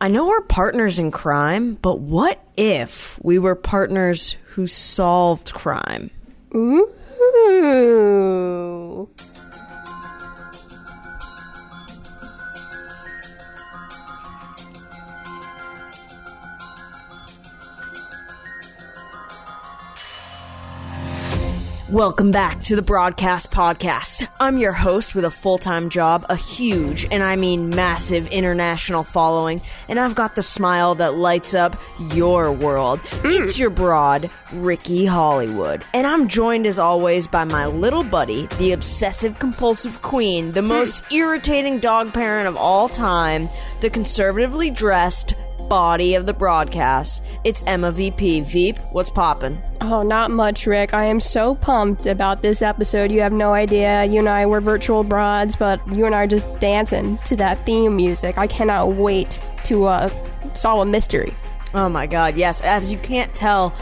I know we're partners in crime, but what if we were partners who solved crime? Ooh. Welcome back to the BroadCast podcast. I'm your host with a full-time job, a huge, and I mean massive international following, and I've got the smile that lights up your world. It's your broad, Ricky Hollywood. And I'm joined as always by my little buddy, the obsessive-compulsive queen, the most irritating dog parent of all time, the conservatively dressed body of the broadcast. It's EmmaVP. Veep, what's poppin'? Oh, not much, Rick. I am so pumped about this episode. You have no idea. You and I were virtual broads, but you and I are just dancing to that theme music. I cannot wait to solve a mystery. Oh my god, yes. As you can't tell,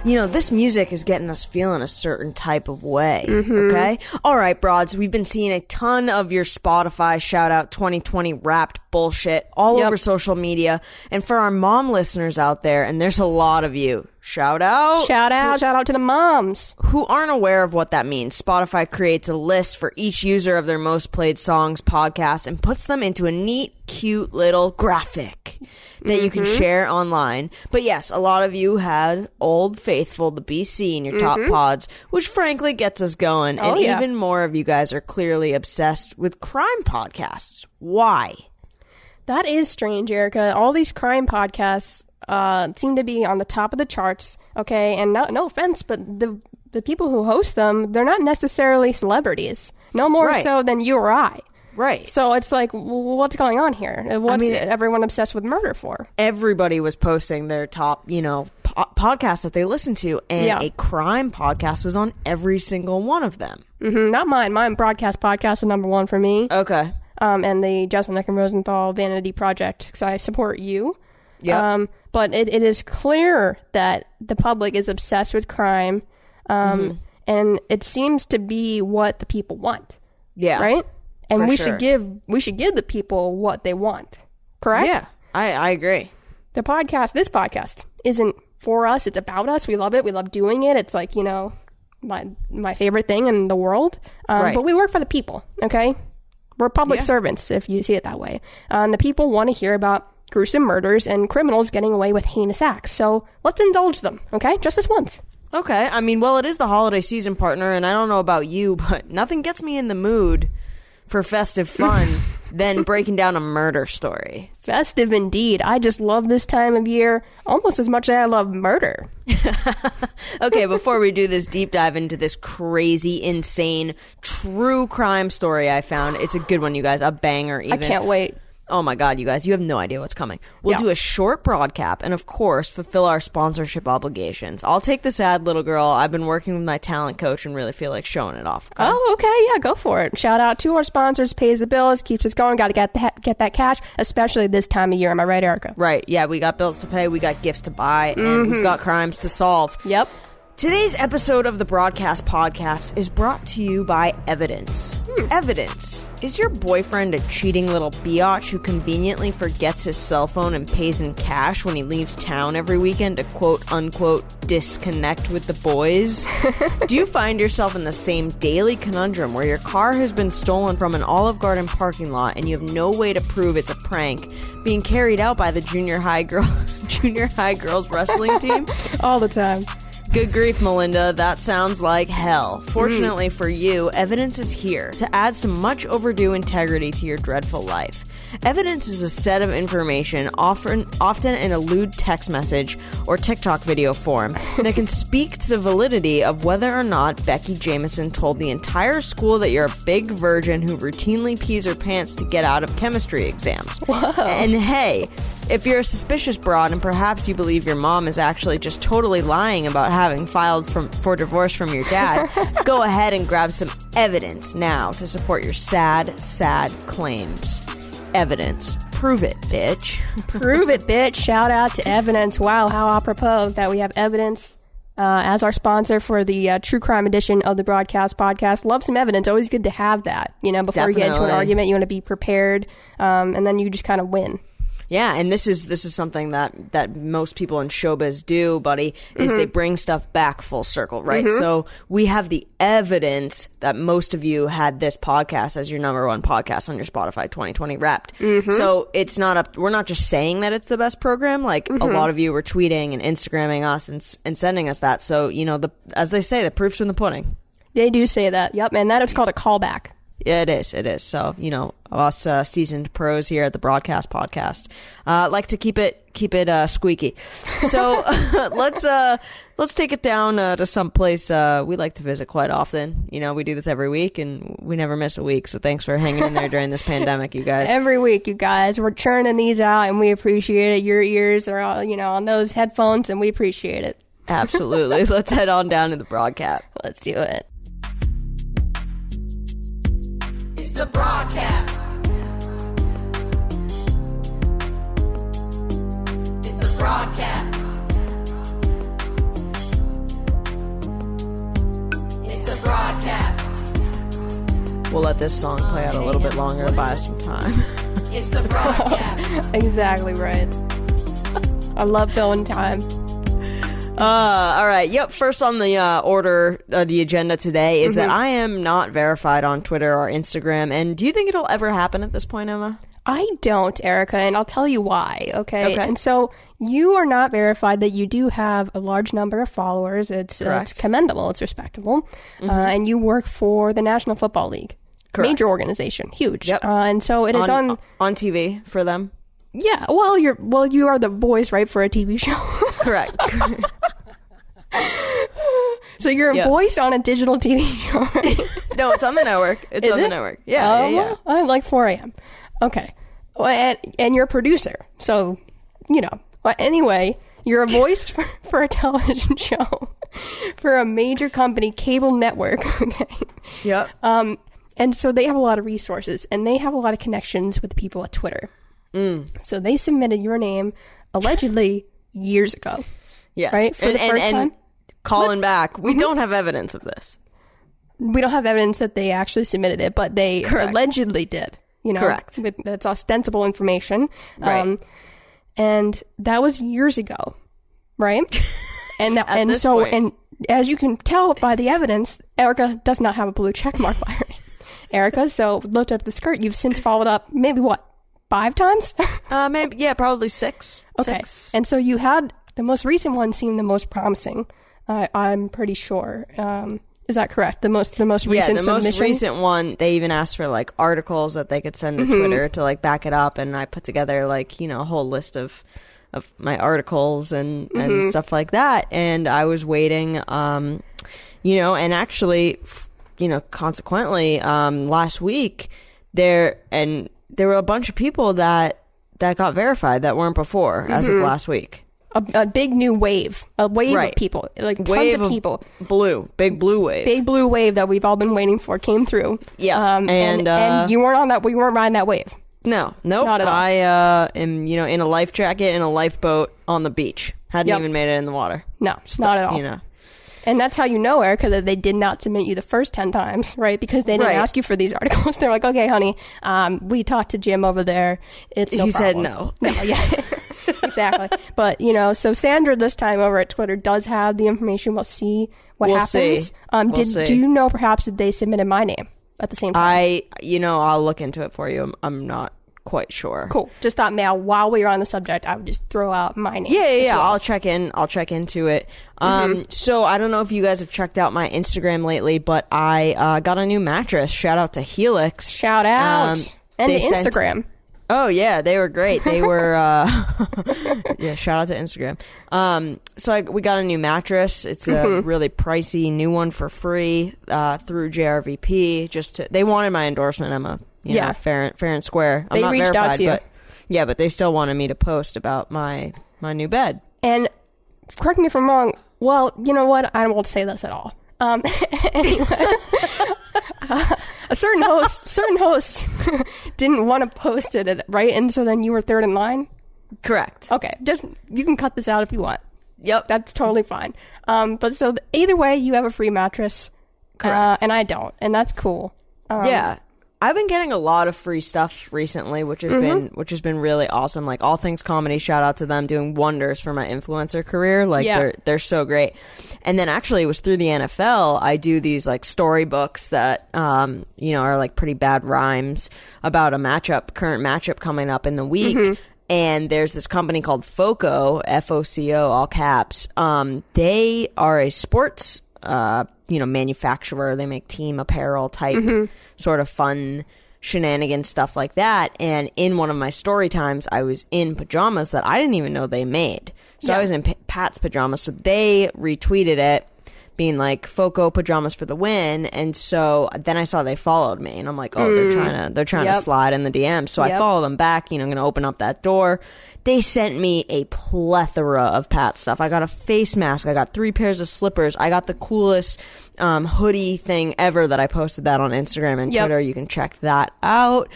you know, this music is getting us feeling a certain type of way, okay? All right, broads, we've been seeing a ton of your Spotify shout-out 2020 wrapped bullshit all over social media. And for our mom listeners out there, and there's a lot of you, shout out to the moms who aren't aware of what that means. Spotify creates a list for each user of their most played songs, podcasts, and puts them into a neat, cute little graphic that you can share online. But yes, a lot of you had Old Faithful, the BC, in your top pods, which frankly gets us going. And even more of you guys are clearly obsessed with crime podcasts. Why? That is strange, Erica. All these crime podcasts seem to be on the top of the charts, okay? And no offense, but the people who host them, they're not necessarily celebrities. No more so than you or I. Right. So it's like, what's going on here? What's everyone obsessed with murder for? Everybody was posting their top, podcasts that they listen to, and a crime podcast was on every single one of them. Not mine. Mine BroadCast podcast is number one for me. Okay. And the Jesselnick and Rosenthal Vanity Project, because I support you. Yeah. But it is clear that the public is obsessed with crime, and it seems to be what the people want. Yeah. Right? And we should give the people what they want. Correct? Yeah, I agree. This podcast isn't for us. It's about us. We love it. We love doing it. It's like, my favorite thing in the world. But we work for the people, okay? We're public servants, if you see it that way. The people want to hear about gruesome murders and criminals getting away with heinous acts. So let's indulge them, okay? Just this once. Okay. I mean, well, it is the holiday season, partner, and I don't know about you, but nothing gets me in the mood for festive fun than breaking down a murder story. Festive indeed. I just love this time of year almost as much as I love murder. Okay, before we do this deep dive into this crazy, insane, true crime story I found, it's a good one, you guys, a banger even. I can't wait. Oh my god, you guys, you have no idea what's coming. We'll do a short broadcast and, of course, fulfill our sponsorship obligations. I'll take this ad, little girl. I've been working with my talent coach and really feel like showing it off. Okay? Oh, okay. Yeah, go for it. Shout out to our sponsors, pays the bills, keeps us going. Got to get that cash, especially this time of year. Am I right, Erica? Right. Yeah, we got bills to pay, we got gifts to buy, and we've got crimes to solve. Yep. Today's episode of the BroadCast podcast is brought to you by Evidence. Evidence. Is your boyfriend a cheating little biatch who conveniently forgets his cell phone and pays in cash when he leaves town every weekend to quote-unquote disconnect with the boys? Do you find yourself in the same daily conundrum where your car has been stolen from an Olive Garden parking lot and you have no way to prove it's a prank being carried out by the junior high girls wrestling team? All the time. Good grief, Melinda, that sounds like hell. Fortunately for you, Evidence is here to add some much overdue integrity to your dreadful life. Evidence is a set of information, often in a lewd text message or TikTok video form, that can speak to the validity of whether or not Becky Jameson told the entire school that you're a big virgin who routinely pees her pants to get out of chemistry exams. Whoa. And hey, if you're a suspicious broad and perhaps you believe your mom is actually just totally lying about having filed for divorce from your dad, go ahead and grab some evidence now to support your sad claims. Evidence. Prove it, bitch. Prove it, bitch. Shout out to Evidence. Wow, how apropos that we have Evidence as our sponsor for the true crime edition of the BroadCast podcast. Love some evidence. Always good to have that. Before you get into an argument, you want to be prepared, and then you just kind of win. Yeah, and this is something that most people in showbiz do, buddy, is they bring stuff back full circle, right? So we have the evidence that most of you had this podcast as your number one podcast on your Spotify 2020 Wrapped. So it's not we're not just saying that it's the best program. Like a lot of you were tweeting and Instagramming us and sending us that. So, as they say, the proof's in the pudding. They do say that. Yep, and that is called a callback. Yeah, it is. So, us seasoned pros here at the BroadCast podcast like to keep it squeaky. So let's take it down to some place we like to visit quite often. We do this every week, and we never miss a week. So thanks for hanging in there during this pandemic, you guys. Every week, you guys. We're churning these out, and we appreciate it. Your ears are, on those headphones, and we appreciate it. Absolutely. Let's head on down to the BroadCast. Let's do it. The BroadCast. It's the BroadCast. It's the BroadCast. We'll let this song play out a little bit longer to buy us some time. It's the BroadCast. Exactly right. I love filling time. All right. Yep. First on the order, the agenda today is that I am not verified on Twitter or Instagram. And do you think it'll ever happen at this point, Emma? I don't, Erica, and I'll tell you why. Okay. And so you are not verified, that you do have a large number of followers. It's commendable. It's respectable. And you work for the National Football League. Correct. Major organization. Huge. Yep. And so it is on TV for them. Yeah, you are the voice, right, for a TV show. Correct. So you're a voice on a digital TV show, right? No, it's on the network. It's on the network. Yeah, yeah. Well, like 4 a.m. Okay. Well, and you're a producer. So, anyway, you're a voice for a television show for a major company, cable network. Okay. Yep. And so they have a lot of resources, and they have a lot of connections with people at Twitter. So they submitted your name allegedly years ago. Yes. Right? For the first time. Calling back. We don't have evidence of this. We don't have evidence that they actually submitted it, but they allegedly did. Correct. That's ostensible information. Right. And that was years ago. Right? And as you can tell by the evidence, Erica does not have a blue check mark by her name. Erica, so looked up the skirt. You've since followed up maybe what? 5 times? Maybe, yeah, probably 6. Okay. 6. And so you had the most recent one seemed the most promising. I'm pretty sure. Is that correct? The most recent submission? Yeah, the most recent one, they even asked for like articles that they could send to Twitter to like back it up, and I put together like, a whole list of my articles and stuff like that, and I was waiting, and actually, consequently, last week there were a bunch of people that got verified that weren't before as of last week. A big new wave. A wave of people. Like tons of people. Big blue wave. Big blue wave that we've all been waiting for came through. Yeah. And you weren't on that. We weren't riding that wave. No. Nope. Not at all. I am, in a life jacket in a lifeboat on the beach. Hadn't even made it in the water. No, not at all. And that's how you know, Erica, that they did not submit you the first 10 times, right? Because they didn't ask you for these articles. They're like, okay, honey, we talked to Jim over there. It's no problem. He said no. No, yeah. Exactly. But, so Sandra this time over at Twitter does have the information. We'll see what happens. Do you know perhaps that they submitted my name at the same time? I'll look into it for you. I'm not quite sure. Cool. Just thought, while we were on the subject, I would just throw out my name. Yeah. Well. I'll check into it. So I don't know if you guys have checked out my Instagram lately, but I got a new mattress. Shout out to Helix. Shout out. And to Instagram. Oh yeah, they were great. They were shout out to Instagram. So we got a new mattress. It's a really pricey new one for free through JRVP. They wanted my endorsement, Emma. Fair and square. I'm they not reached verified, out to you. But they still wanted me to post about my new bed. And correct me if I'm wrong. Well, you know what? I won't say this at all. Anyway. A certain host didn't want to post it, right? And so then you were third in line? Correct. Okay. You can cut this out if you want. Yep. That's totally fine. But so either way, you have a free mattress. Correct. And I don't. And that's cool. Yeah. I've been getting a lot of free stuff recently, which has been really awesome. Like All Things Comedy, shout out to them, doing wonders for my influencer career. Like they're so great. And then actually it was through the NFL. I do these like storybooks that are like pretty bad rhymes about a current matchup coming up in the week. And there's this company called FOCO, FOCO, all caps. They are a sports manufacturer. They make team apparel type sort of fun shenanigans stuff like that. And in one of my story times, I was in pajamas that I didn't even know they made. So I was in Pat's pajamas. So they retweeted it, being like, FOCO pajamas for the win. And so then I saw they followed me, and I'm like, oh, they're trying to slide in the DMs. So I follow them back. I'm going to open up that door. They sent me a plethora of Pat stuff. I got a face mask. I got 3 pairs of slippers. I got the coolest hoodie thing ever that I posted that on Instagram and Twitter. You can check that out.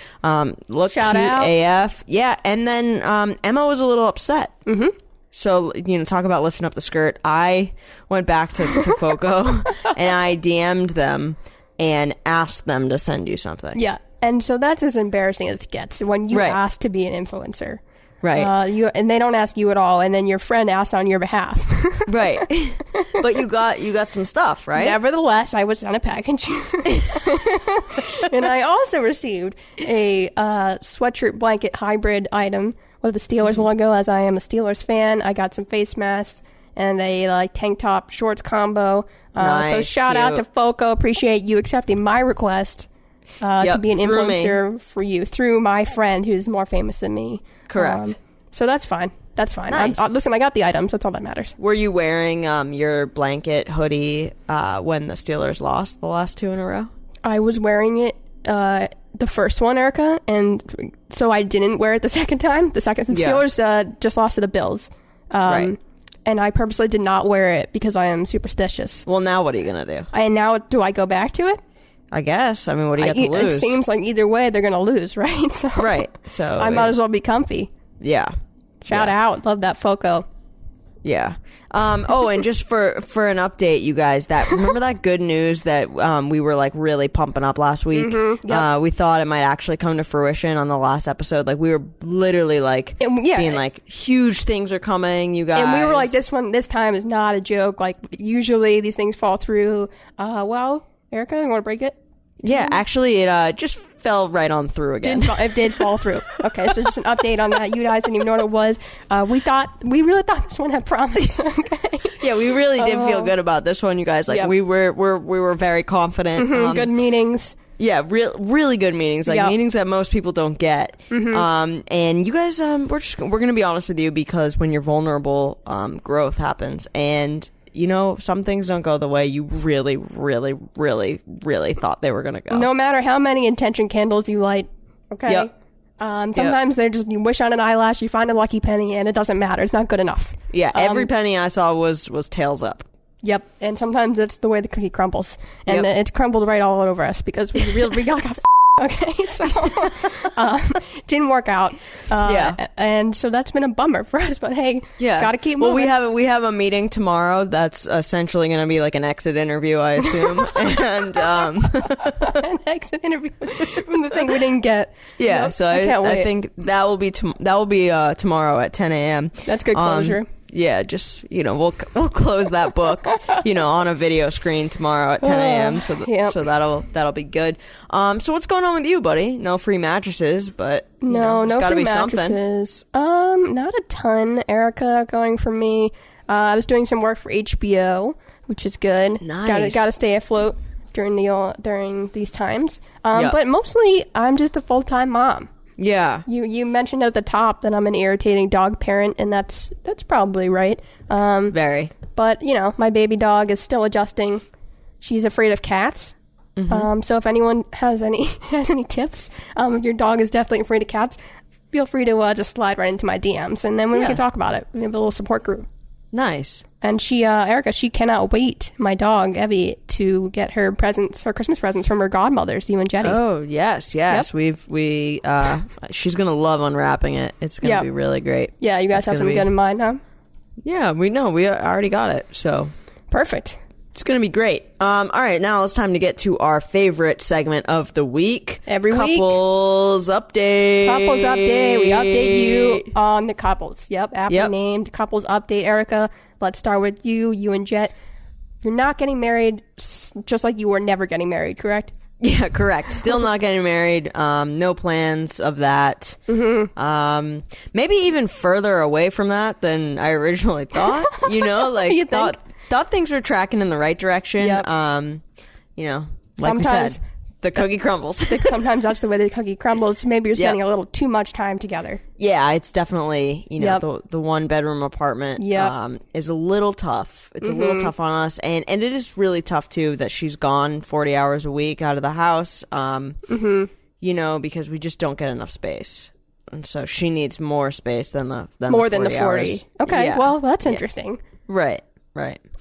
Look Shout cute out. AF. Yeah. And then Emma was a little upset. So, talk about lifting up the skirt. I went back to FOCO and I DM'd them and asked them to send you something. Yeah. And so that's as embarrassing as it gets when you ask to be an influencer. Right. And they don't ask you at all, and then your friend asks on your behalf. Right. But you got some stuff, right? Nevertheless, I was on a package. And I also received a sweatshirt blanket hybrid item with the Steelers logo, as I am a Steelers fan. I got some face masks and a tank top shorts combo. Nice, so shout out to FOCO. Appreciate you accepting my request to be an influencer for you through my friend who's more famous than me. Correct. So that's fine. That's fine. Nice. Listen, I got the items. That's all that matters. Were you wearing your blanket hoodie when the Steelers lost the last 2 in a row? I was wearing it the first one, Erica, and so I didn't wear it the second time. The Steelers just lost to the Bills. Right. And I purposely did not wear it because I am superstitious. Well, now what are you going to do? And now, do I go back to it? I guess. I mean, what do you got to lose? It seems like either way they're going to lose, right? So right. So I might as well be comfy. Yeah. Shout out. Love that FOCO. Yeah. And just for an update, you guys, remember that good news that we were like really pumping up last week? We thought it might actually come to fruition on the last episode. Like we were literally being like, huge things are coming, you guys. And we were like, this time is not a joke. Like usually these things fall through. Well, Erica, you want to break it? Yeah, actually, it just fell right on through again. It did fall through. Okay, so just an update on that. You guys didn't even know what it was. We really thought this one had promise. Okay. Yeah, we really did feel good about this one, you guys. Like we were very confident. Good meetings. Yeah, really good meetings, meetings that most people don't get. And you guys, we're gonna be honest with you, because when you're vulnerable, growth happens, and some things don't go the way you really, really, really, really thought they were going to go. No matter how many intention candles you light, okay? Yep. Sometimes they're just, you wish on an eyelash, you find a lucky penny, and it doesn't matter. It's not good enough. Yeah, every penny I saw was tails up. Yep, and sometimes it's the way the cookie crumbles. And it's crumbled right all over us because we got okay, so didn't work out. And so that's been a bummer for us. But hey, gotta keep moving. Well, we have a meeting tomorrow that's essentially going to be like an exit interview, I assume, and an exit interview from the thing we didn't get. Yeah, nope, so I think that will be tomorrow at 10 a.m. That's good closure. Yeah, just, we'll close that book, on a video screen tomorrow at 10 a.m. So that'll be good. So what's going on with you, buddy? No free mattresses, but no gotta free be mattresses. Not a ton, Erica, going for me. I was doing some work for HBO, which is good. Nice. Gotta stay afloat during these times. But mostly I'm just a full-time mom. Yeah. You mentioned at the top that I'm an irritating dog parent, and that's probably right. Very. But, my baby dog is still adjusting. She's afraid of cats. So if anyone has any tips, if your dog is definitely afraid of cats, feel free to just slide right into my DMs, and then we can talk about it. We have a little support group. Nice. And Erica, she cannot wait, my dog, Evie, to get her Christmas presents from her godmothers, you and Jetty. Oh, yes. Yep. She's going to love unwrapping it. It's going to be really great. Yeah, you guys have something good in mind, huh? Yeah, we know. We already got it, so. Perfect. It's going to be great. All right, now it's time to get to our favorite segment of the week. Every week. Couples Update. Couples Update. We update you on the couples. Yep, aptly named Couples Update. Erica, let's start with you and Jet. You're not getting married just like you were never getting married, correct? Yeah, correct. Still not getting married. No plans of that. Mm-hmm. Maybe even further away from that than I originally thought. You know, like thought things were tracking in the right direction. Yep. You know, like sometimes we said, the cookie crumbles. Sometimes that's the way the cookie crumbles. Maybe you're spending a little too much time together. Yeah, it's definitely, you know, the one bedroom apartment is a little tough. It's a little tough on us. And it is really tough, too, that she's gone 40 hours a week out of the house, you know, because we just don't get enough space. And so she needs more space than the 40 hours. Okay, yeah. well, that's interesting. Right.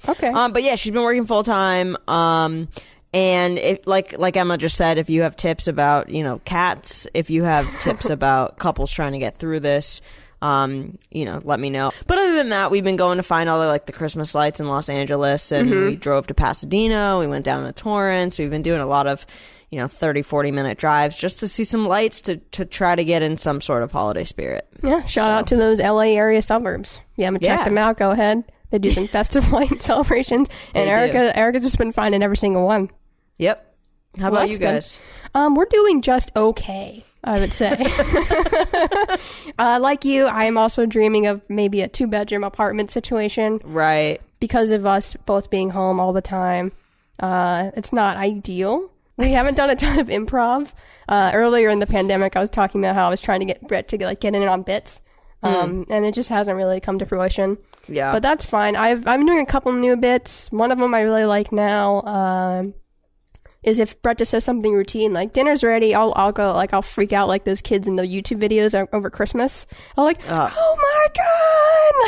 Okay. But yeah, she's been working full time. And if, like Emma just said, if you have tips about, you know, cats, if you have tips about couples trying to get through this, you know, let me know. But other than that, we've been going to find all the Christmas lights in Los Angeles, and we drove to Pasadena. We went down to Torrance. We've been doing a lot of, you know, 30, 40-minute drives just to see some lights to try to get in some sort of holiday spirit. Yeah, shout out to those LA area suburbs. You haven't checked them out, go ahead. They do some festive light celebrations. And Erica's just been finding every single one. Yep. How about you guys? We're doing just okay, I would say. Like you, I am also dreaming of maybe a 2-bedroom apartment situation. Right. Because of us both being home all the time. It's not ideal. We haven't done a ton of improv. Earlier in the pandemic, I was talking about how I was trying to get Brett to get in on bits. And it just hasn't really come to fruition. Yeah. But that's fine. I'm doing a couple new bits. One of them I really like now is if Brett just says something routine, like dinner's ready, I'll go, like, I'll freak out like those kids in the YouTube videos over Christmas. I'll oh my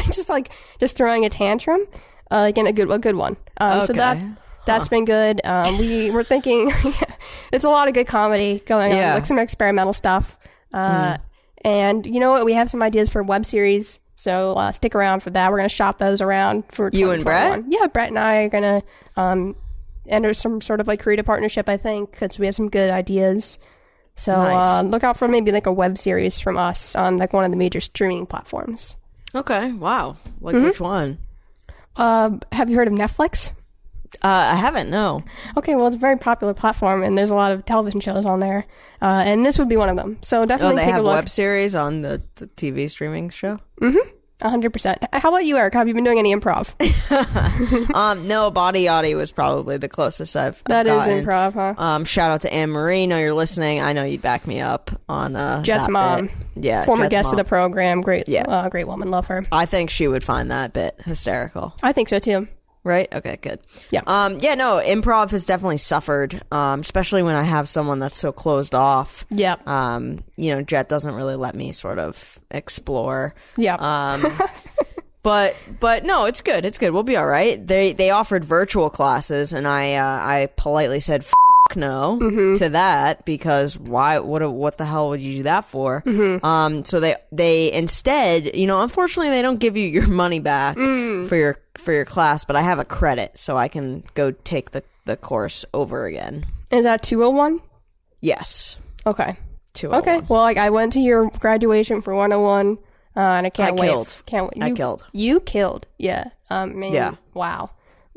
God! Just throwing a tantrum, in a good one. Okay. So that's been good. We're thinking it's a lot of good comedy going on, like some experimental stuff. And you know what? We have some ideas for web series. So stick around for that. We're going to shop those around for you and Brett? Yeah, Brett and I are going to enter some sort of creative partnership, I think, because we have some good ideas. So nice. Look out for maybe a web series from us on one of the major streaming platforms. Okay. Wow. Which one? Have you heard of Netflix? I haven't, no. Okay, well, it's a very popular platform, and there's a lot of television shows on there, and this would be one of them. So definitely take a look. They have web series on the TV streaming show? 100%. How about you, Eric? Have you been doing any improv? No, Body Yachty was probably the closest I've That gotten. is improv, huh? Shout out to Anne Marie. Know you're listening. I know you'd back me up on Jet's mom. Bit. Yeah, former Jet's guest mom. of the program. Great woman. Love her. I think she would find that bit hysterical. I think so, too. Right? Okay, good. Yeah. No, improv has definitely suffered, especially when I have someone that's so closed off. Yeah. Jet doesn't really let me sort of explore. Yeah. But no, it's good. It's good. We'll be all right. They offered virtual classes, and I politely said no to that, because why? What the hell would you do that for? So they instead, unfortunately, they don't give you your money back for your class, but I have a credit, so I can go take the course over again. Is that 201? Yes. Okay. 201. Okay. Well, I went to your graduation for 101. And I can't wait. Can't wait. I killed. You killed. Yeah. Man, yeah. Wow.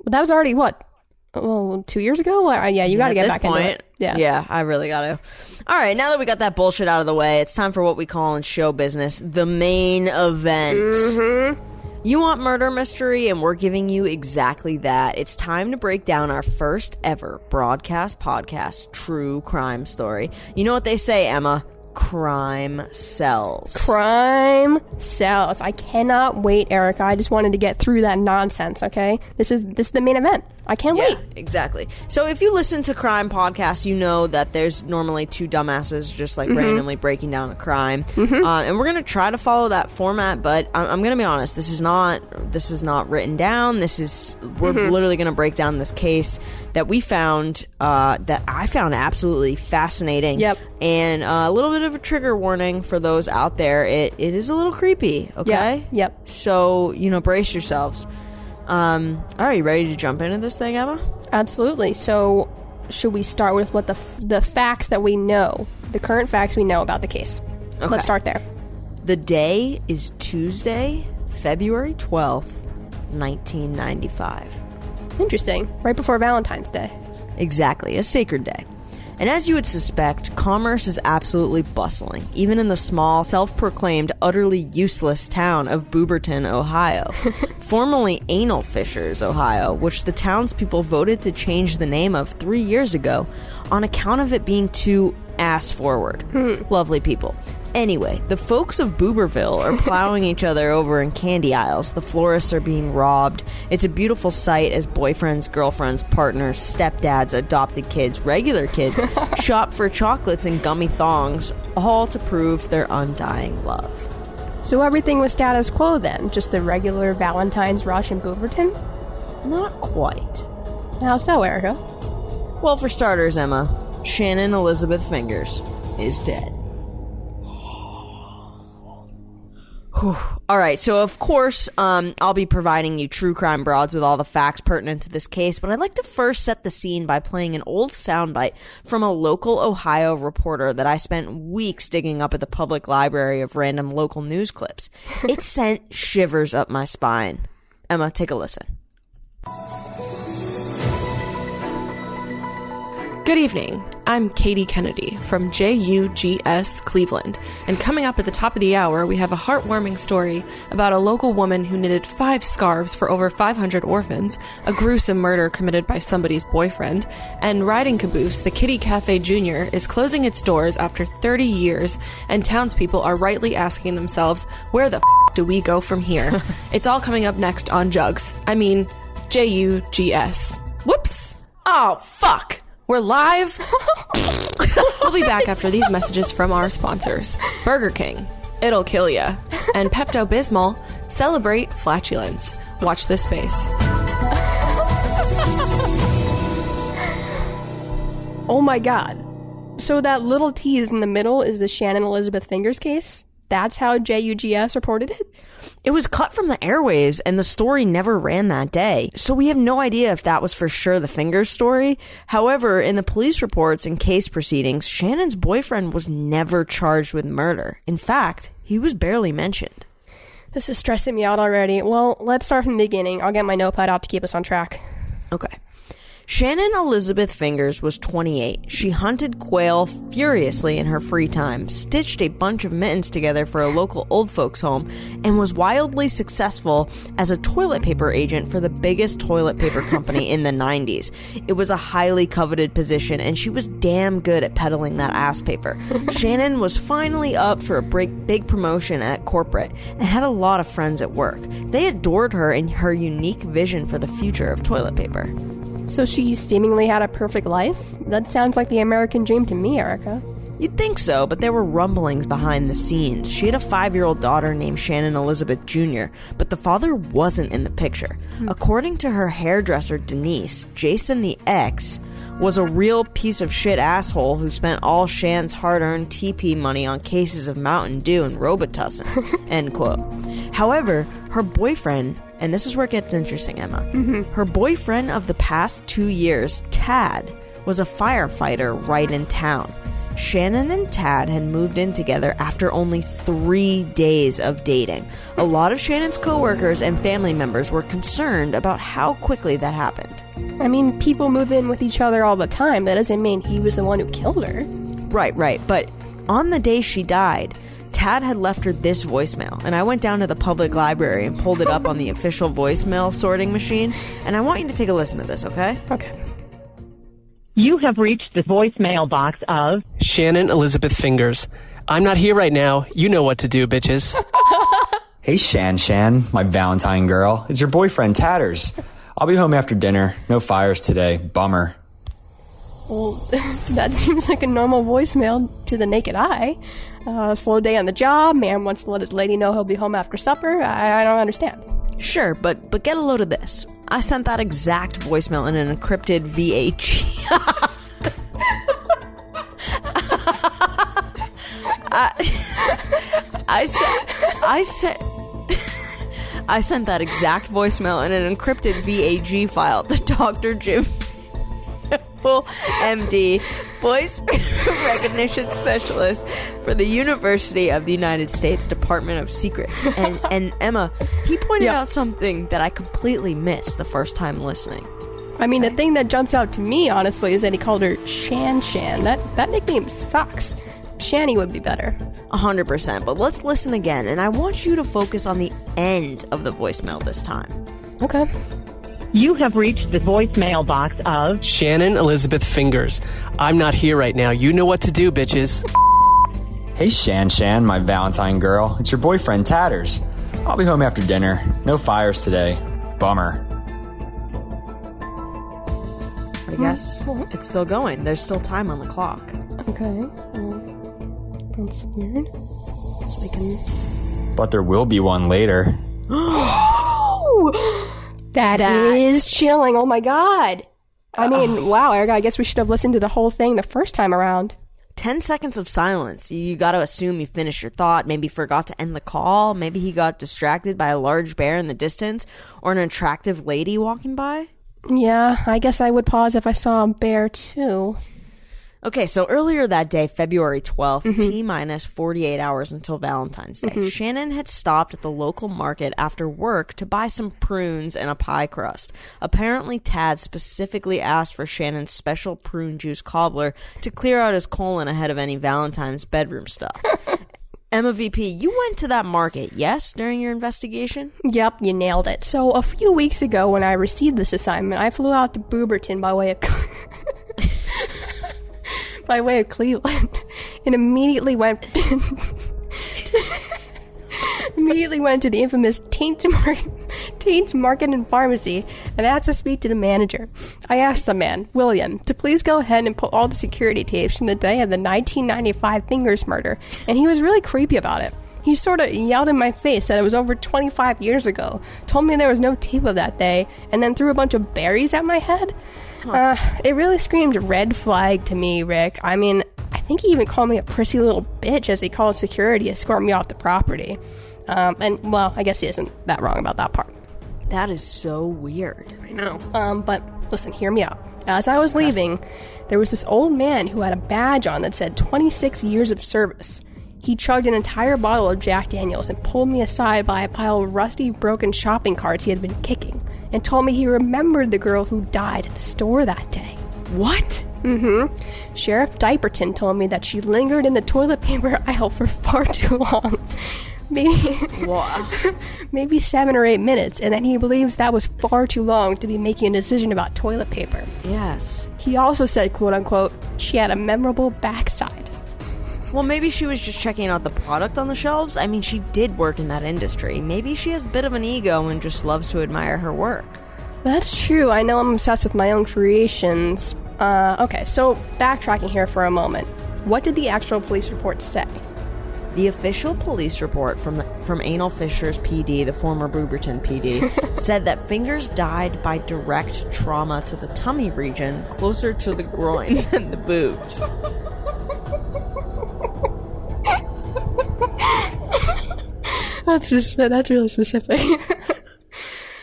That was already what? Oh, 2 years ago? Yeah, you got to get back into it. Yeah. Yeah, I really got to. All right, now that we got that bullshit out of the way, it's time for what we call in show business the main event. You want murder mystery, and we're giving you exactly that. It's time to break down our first ever BroadCast podcast, True Crime Story. You know what they say, Emma? Crime sells. Crime sells. I cannot wait, Erica. I just wanted to get through that nonsense, okay? This is the main event. I can't wait. Exactly. So if you listen to crime podcasts, you know that there's normally two dumbasses just randomly breaking down a crime. And we're going to try to follow that format, but I'm going to be honest, this is not written down. We're literally going to break down this case that we found, that I found absolutely fascinating. Yep. And a little bit of a trigger warning for those out there. It is a little creepy, okay? Yep. So, brace yourselves. Are you ready to jump into this thing, Emma? Absolutely. So, should we start with what the facts that we know, the current facts we know about the case? Okay. Let's start there. The day is Tuesday, February 12th, 1995. Interesting. Right before Valentine's Day. Exactly, a sacred day. And as you would suspect, commerce is absolutely bustling, even in the small, self-proclaimed, utterly useless town of Booberton, Ohio. Formerly Anal Fishers, Ohio, which the townspeople voted to change the name of 3 years ago on account of it being too ass-forward. Lovely people. Anyway, the folks of Booberville are plowing each other over in candy aisles. The florists are being robbed. It's a beautiful sight as boyfriends, girlfriends, partners, stepdads, adopted kids, regular kids shop for chocolates and gummy thongs, all to prove their undying love. So everything was status quo then? Just the regular Valentine's rush in Booberton? Not quite. How so, Erica? Well, for starters, Emma, Shannon Elizabeth Fingers is dead. All right, so of course, I'll be providing you true crime broads with all the facts pertinent to this case, but I'd like to first set the scene by playing an old soundbite from a local Ohio reporter that I spent weeks digging up at the public library of random local news clips. It sent shivers up my spine. Emma, take a listen. Good evening. I'm Katie Kennedy from JUGS Cleveland, and coming up at the top of the hour, we have a heartwarming story about a local woman who knitted 5 scarves for over 500 orphans, a gruesome murder committed by somebody's boyfriend, and Riding Caboose, the Kitty Cafe Jr., is closing its doors after 30 years, and townspeople are rightly asking themselves, where the do we go from here? It's all coming up next on Jugs. I mean, JUGS. Whoops! Oh, fuck! We're live. We'll be back after these messages from our sponsors. Burger King, it'll kill ya. And Pepto-Bismol, celebrate flatulence. Watch this space. Oh my god. So that little tease in the middle is the Shannon Elizabeth Fingers case? That's how JUGS reported it? It was cut from the airwaves, and the story never ran that day. So we have no idea if that was for sure the Fingers story. However, in the police reports and case proceedings, Shannon's boyfriend was never charged with murder. In fact, he was barely mentioned. This is stressing me out already. Well, let's start from the beginning. I'll get my notepad out to keep us on track. Okay. Shannon Elizabeth Fingers was 28. She hunted quail furiously in her free time, stitched a bunch of mittens together for a local old folks home, and was wildly successful as a toilet paper agent for the biggest toilet paper company in the 90s. It was a highly coveted position, and she was damn good at peddling that ass paper. Shannon was finally up for a big promotion at corporate and had a lot of friends at work. They adored her and her unique vision for the future of toilet paper. So she seemingly had a perfect life? That sounds like the American dream to me, Erica. You'd think so, but there were rumblings behind the scenes. She had a 5-year-old daughter named Shannon Elizabeth Jr., but the father wasn't in the picture. According to her hairdresser, Denise, Jason the ex was a real piece of shit asshole who spent all Shan's hard-earned TP money on cases of Mountain Dew and Robitussin, end quote. However, her boyfriend, and this is where it gets interesting, Emma, her boyfriend of the past 2 years, Tad, was a firefighter right in town. Shannon and Tad had moved in together after only 3 days of dating. A lot of Shannon's coworkers and family members were concerned about how quickly that happened. I mean, people move in with each other all the time. That doesn't mean he was the one who killed her. Right. But on the day she died, Tad had left her this voicemail, and I went down to the public library and pulled it up on the official voicemail sorting machine, and I want you to take a listen to this, okay? Okay. You have reached the voicemail box of Shannon Elizabeth Fingers. I'm not here right now. You know what to do, bitches. Hey, Shan, my Valentine girl. It's your boyfriend, Tatters. I'll be home after dinner. No fires today. Bummer. Well, that seems like a normal voicemail to the naked eye. Slow day on the job. Man wants to let his lady know he'll be home after supper. I don't understand. Sure, but get a load of this. I sent that exact voicemail in an encrypted VH. I sent that exact voicemail in an encrypted VAG file to Dr. Jim MD, voice recognition specialist for the University of the United States Department of Secrets. And Emma, he pointed out something that I completely missed the first time listening. I mean, the thing that jumps out to me, honestly, is that he called her Shan. That nickname sucks. Shanny would be better. 100%. But let's listen again, and I want you to focus on the end of the voicemail this time. Okay. You have reached the voicemail box of Shannon Elizabeth Fingers. I'm not here right now. You know what to do, bitches. Hey, Shan, my Valentine girl. It's your boyfriend, Tatters. I'll be home after dinner. No fires today. Bummer. I guess it's still going. There's still time on the clock. Okay. That's weird. So we can... But there will be one later. That is chilling. Oh my god. I mean, wow, I guess we should have listened to the whole thing the first time around. 10 seconds of silence. You got to assume you finished your thought, maybe forgot to end the call, maybe he got distracted by a large bear in the distance, or an attractive lady walking by. Yeah, I guess I would pause if I saw a bear too. Okay, so earlier that day, February 12th, T-minus 48 hours until Valentine's Day, Shannon had stopped at the local market after work to buy some prunes and a pie crust. Apparently, Tad specifically asked for Shannon's special prune juice cobbler to clear out his colon ahead of any Valentine's bedroom stuff. EmmaVP, you went to that market, yes, during your investigation? Yep, you nailed it. So, a few weeks ago when I received this assignment, I flew out to Booberton by way of Cleveland and immediately went to the infamous Taint's Market and Pharmacy and asked to speak to the manager. I asked the man, William, to please go ahead and put all the security tapes from the day of the 1995 Fingers murder, and he was really creepy about it. He sort of yelled in my face that it was over 25 years ago, told me there was no tape of that day, and then threw a bunch of berries at my head. It really screamed red flag to me, Rick. I mean, I think he even called me a prissy little bitch as he called security to escort me off the property. And, well, I guess he isn't that wrong about that part. That is so weird. I know. But listen, hear me out. As I was leaving, there was this old man who had a badge on that said 26 years of service. He chugged an entire bottle of Jack Daniels and pulled me aside by a pile of rusty, broken shopping carts he had been kicking, and told me he remembered the girl who died at the store that day. What? Sheriff Diaperton told me that she lingered in the toilet paper aisle for far too long. Maybe 7 or 8 minutes, and then he believes that was far too long to be making a decision about toilet paper. Yes. He also said, quote-unquote, she had a memorable backside. Well, maybe she was just checking out the product on the shelves. I mean, she did work in that industry. Maybe she has a bit of an ego and just loves to admire her work. That's true. I know I'm obsessed with my own creations. Okay, so backtracking here for a moment. What did the actual police report say? The official police report from Anal Fishers PD, the former Booberton PD, said that Fingers died by direct trauma to the tummy region, closer to the groin than the boobs. That's really specific.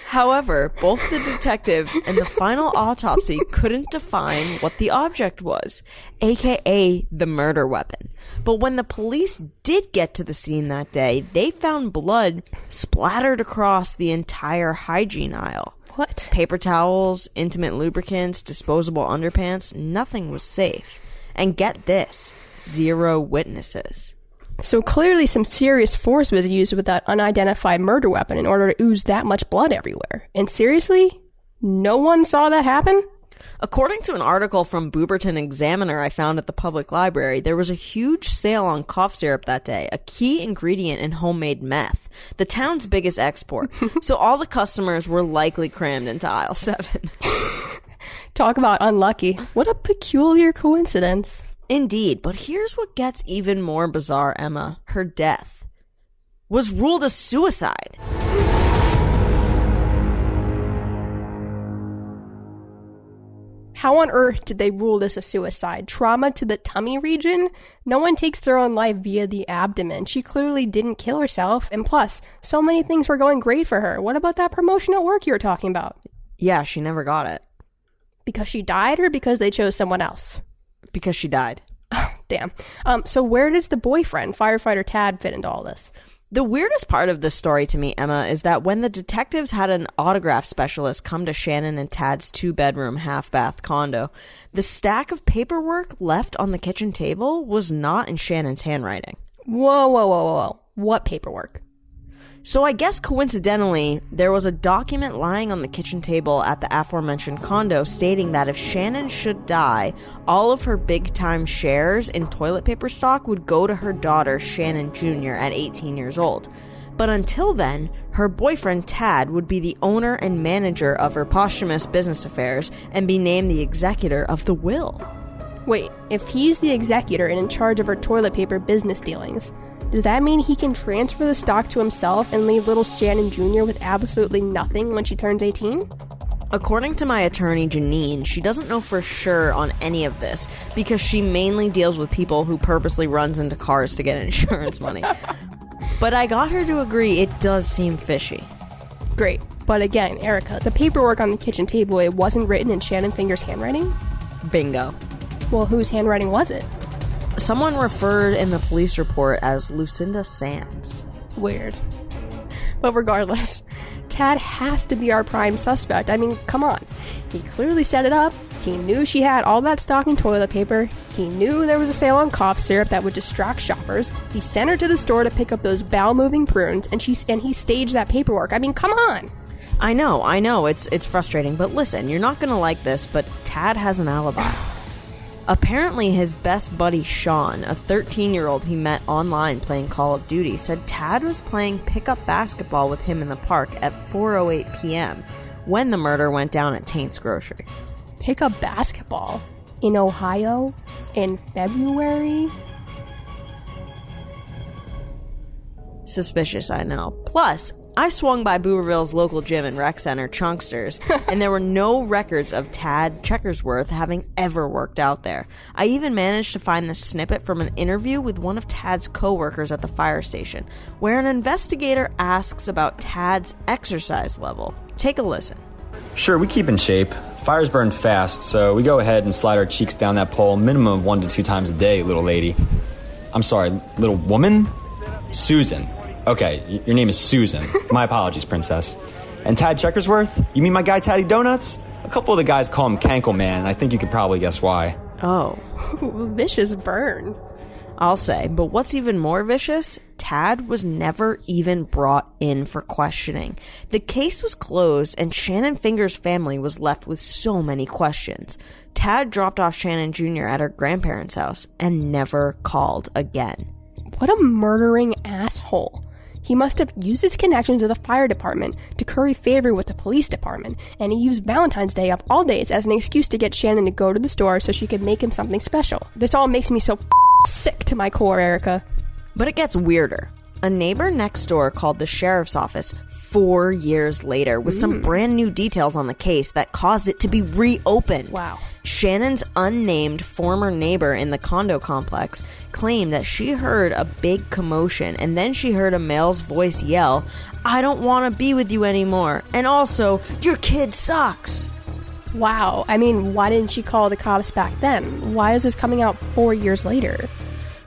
However, both the detective and the final autopsy couldn't define what the object was, aka the murder weapon. But when the police did get to the scene that day, they found blood splattered across the entire hygiene aisle. What? Paper towels, intimate lubricants, disposable underpants, nothing was safe. And get this, 0 witnesses. So clearly some serious force was used with that unidentified murder weapon in order to ooze that much blood everywhere. And seriously? No one saw that happen? According to an article from Booberton Examiner I found at the public library, there was a huge sale on cough syrup that day, a key ingredient in homemade meth, the town's biggest export. So all the customers were likely crammed into aisle 7. Talk about unlucky. What a peculiar coincidence. Indeed, but here's what gets even more bizarre, Emma. Her death was ruled a suicide. How on earth did they rule this a suicide? Trauma to the tummy region? No one takes their own life via the abdomen. She clearly didn't kill herself. And plus, so many things were going great for her. What about that promotion at work you were talking about? Yeah, she never got it. Because she died or because they chose someone else? Because she died. Damn. So where does the boyfriend, firefighter Tad, fit into all this? The weirdest part of this story to me, Emma, is that when the detectives had an autograph specialist come to Shannon and Tad's 2-bedroom, half-bath condo, the stack of paperwork left on the kitchen table was not in Shannon's handwriting. Whoa. What paperwork? So I guess coincidentally, there was a document lying on the kitchen table at the aforementioned condo stating that if Shannon should die, all of her big-time shares in toilet paper stock would go to her daughter, Shannon Jr., at 18 years old. But until then, her boyfriend, Tad, would be the owner and manager of her posthumous business affairs and be named the executor of the will. Wait, if he's the executor and in charge of her toilet paper business dealings, does that mean he can transfer the stock to himself and leave little Shannon Jr. with absolutely nothing when she turns 18? According to my attorney, Janine, she doesn't know for sure on any of this because she mainly deals with people who purposely runs into cars to get insurance money. But I got her to agree it does seem fishy. Great. But again, Erica, the paperwork on the kitchen table, it wasn't written in Shannon Fingers' handwriting? Bingo. Well, whose handwriting was it? Someone referred in the police report as Lucinda Sands. Weird. But regardless, Tad has to be our prime suspect. I mean, come on. He clearly set it up. He knew she had all that stock in toilet paper. He knew there was a sale on cough syrup that would distract shoppers. He sent her to the store to pick up those bowel-moving prunes, and he staged that paperwork. I mean, come on. I know. It's frustrating. But listen, you're not going to like this, but Tad has an alibi. Apparently, his best buddy Sean, a 13-year-old he met online playing Call of Duty, said Tad was playing pickup basketball with him in the park at 4:08 p.m. when the murder went down at Taint's Grocery. Pickup basketball? In Ohio? In February? Suspicious, I know. Plus, I swung by Booberville's local gym and rec center, Chunksters, and there were no records of Tad Checkersworth having ever worked out there. I even managed to find this snippet from an interview with one of Tad's co-workers at the fire station, where an investigator asks about Tad's exercise level. Take a listen. Sure, we keep in shape. Fires burn fast, so we go ahead and slide our cheeks down that pole minimum of 1 to 2 times a day, little lady. I'm sorry, little woman? Susan. Okay, your name is Susan. My apologies, princess. And Tad Checkersworth? You mean my guy Taddy Donuts? A couple of the guys call him Cankle Man, and I think you could probably guess why. Oh. Vicious burn. I'll say, but what's even more vicious, Tad was never even brought in for questioning. The case was closed, and Shannon Fingers' family was left with so many questions. Tad dropped off Shannon Jr. at her grandparents' house and never called again. What a murdering asshole. He must have used his connection to the fire department to curry favor with the police department, and he used Valentine's Day of all days as an excuse to get Shannon to go to the store so she could make him something special. This all makes me so sick to my core, Erica. But it gets weirder. A neighbor next door called the sheriff's office 4 years later with some brand new details on the case that caused it to be reopened. Wow. Shannon's unnamed former neighbor in the condo complex claimed that she heard a big commotion and then she heard a male's voice yell, "I don't want to be with you anymore," and also, "Your kid sucks." Wow. I mean, why didn't she call the cops back then? Why is this coming out 4 years later?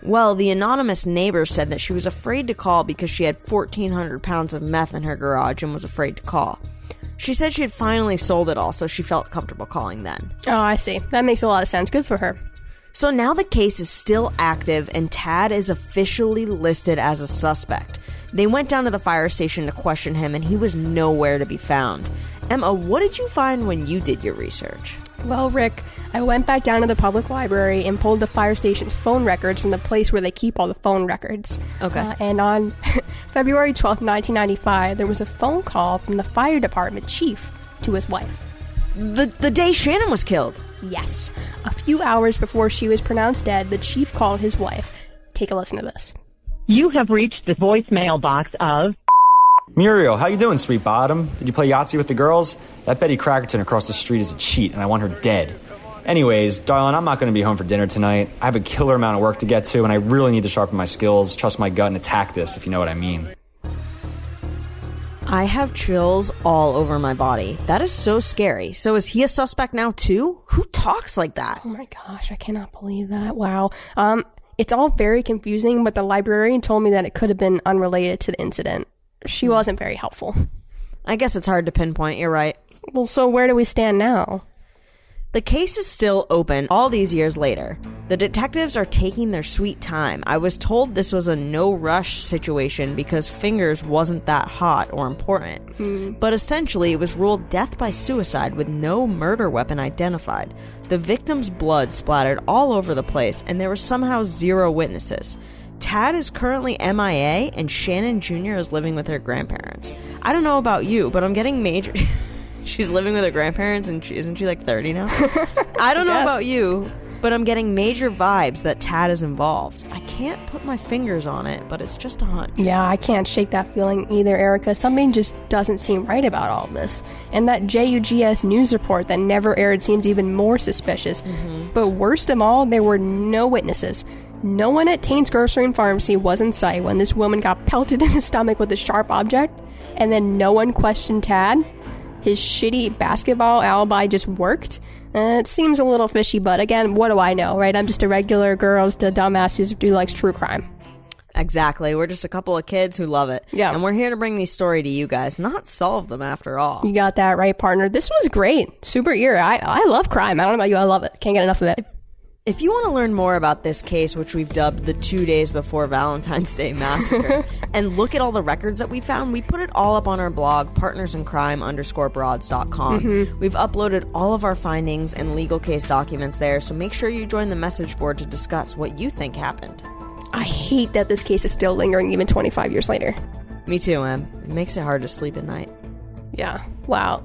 Well, the anonymous neighbor said that she was afraid to call because she had 1,400 pounds of meth in her garage and was afraid to call. She said she had finally sold it all, so she felt comfortable calling then. Oh, I see. That makes a lot of sense. Good for her. So now the case is still active, and Tad is officially listed as a suspect. They went down to the fire station to question him, and he was nowhere to be found. Emma, what did you find when you did your research? Well, Rick, I went back down to the public library and pulled the fire station's phone records from the place where they keep all the phone records. Okay. And on February 12th, 1995, there was a phone call from the fire department chief to his wife. The day Shannon was killed? Yes. A few hours before she was pronounced dead, the chief called his wife. Take a listen to this. You have reached the voicemail box of... Muriel, how you doing, sweet bottom? Did you play Yahtzee with the girls? That Betty Crackerton across the street is a cheat, and I want her dead. Anyways, darling, I'm not going to be home for dinner tonight. I have a killer amount of work to get to, and I really need to sharpen my skills, trust my gut, and attack this, if you know what I mean. I have chills all over my body. That is so scary. So is he a suspect now too? Who talks like that? Oh my gosh, I cannot believe that. Wow. It's all very confusing, but the librarian told me that it could have been unrelated to the incident. She wasn't very helpful. I guess it's hard to pinpoint. You're right. Well, so where do we stand now? The case is still open all these years later. The detectives are taking their sweet time. I was told this was a no-rush situation because Fingers wasn't that hot or important. But essentially, it was ruled death by suicide with no murder weapon identified. The victim's blood splattered all over the place, and there were somehow 0 witnesses. Tad is currently MIA, and Shannon Jr. is living with her grandparents. I don't know about you, but I'm getting major... She's living with her grandparents, and isn't she like 30 now? I don't know about you, but I'm getting major vibes that Tad is involved. I can't put my fingers on it, but it's just a hunch. Yeah, I can't shake that feeling either, Erica. Something just doesn't seem right about all of this. And that JUGS news report that never aired seems even more suspicious. But worst of all, there were no witnesses. No one at Tain's Grocery and Pharmacy was in sight when this woman got pelted in the stomach with a sharp object, and then no one questioned Tad. His shitty basketball alibi just worked. It seems a little fishy, but again, what do I know, right? I'm just a regular girl, just a dumbass who likes true crime. Exactly. We're just a couple of kids who love it. Yeah. And we're here to bring these stories to you guys, not solve them after all. You got that right, partner. This was great. Super era. I love crime. I don't know about you. I love it. Can't get enough of it. If you want to learn more about this case, which we've dubbed the 2 days before Valentine's Day Massacre, and look at all the records that we found, we put it all up on our blog, partnersincrime_broads.com. We've uploaded all of our findings and legal case documents there, so make sure you join the message board to discuss what you think happened. I hate that this case is still lingering even 25 years later. Me too, Em. It makes it hard to sleep at night. Yeah. Wow.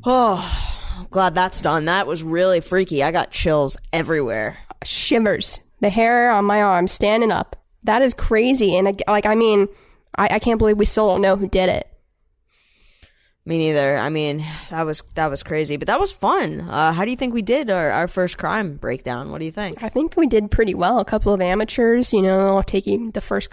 Oh, glad that's done. That was really freaky. I got chills everywhere. Shivers. The hair on my arm standing up. That is crazy. And I can't believe we still don't know who did it. Me neither. I mean, that was crazy, but that was fun. How do you think we did our first crime breakdown? What do you think? I think we did pretty well. A couple of amateurs, taking the first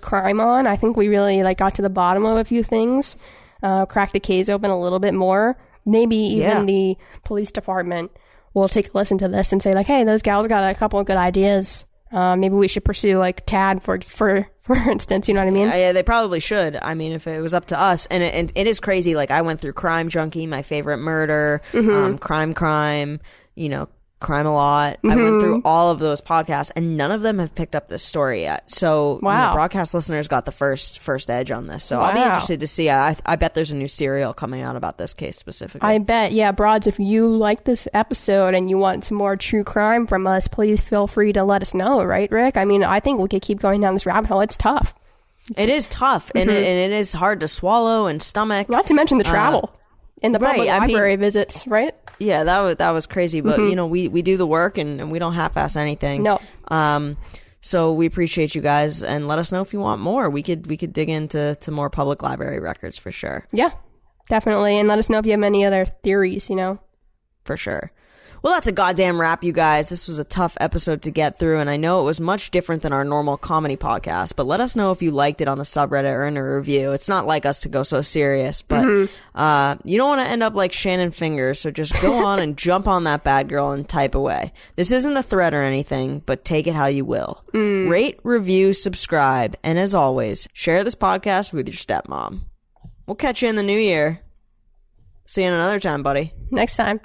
crime on. I think we really got to the bottom of a few things. Cracked the case open a little bit more. Maybe even the police department will take a listen to this and say hey, those gals got a couple of good ideas. Maybe we should pursue Tad for instance. You know what I mean? Yeah, they probably should. I mean, if it was up to us, and it is crazy. I went through Crime Junkie, my favorite murder, Crime, Crime a Lot. I went through all of those podcasts, and none of them have picked up this story yet. So, broadcast listeners got the first edge on this. So I'll be interested to see. I bet there's a new serial coming out about this case specifically. I bet. Yeah, Broads, if you like this episode and you want some more true crime from us, please feel free to let us know, right, Rick? I mean, I think we could keep going down this rabbit hole. It's tough. It is tough, and it is hard to swallow and stomach. Not to mention the travel and the public library visits, right? Yeah, that was crazy, but we do the work and we don't half-ass anything. No. So we appreciate you guys, and let us know if you want more. We could dig into more public library records for sure. Yeah, definitely, and let us know if you have any other theories. For sure. Well, that's a goddamn wrap, you guys. This was a tough episode to get through, and I know it was much different than our normal comedy podcast, but let us know if you liked it on the subreddit or in a review. It's not like us to go so serious, but you don't want to end up like Shannon Fingers, so just go on and jump on that bad girl and type away. This isn't a threat or anything, but take it how you will. Rate, review, subscribe, and as always, share this podcast with your stepmom. We'll catch you in the new year. See you another time, buddy. Next time.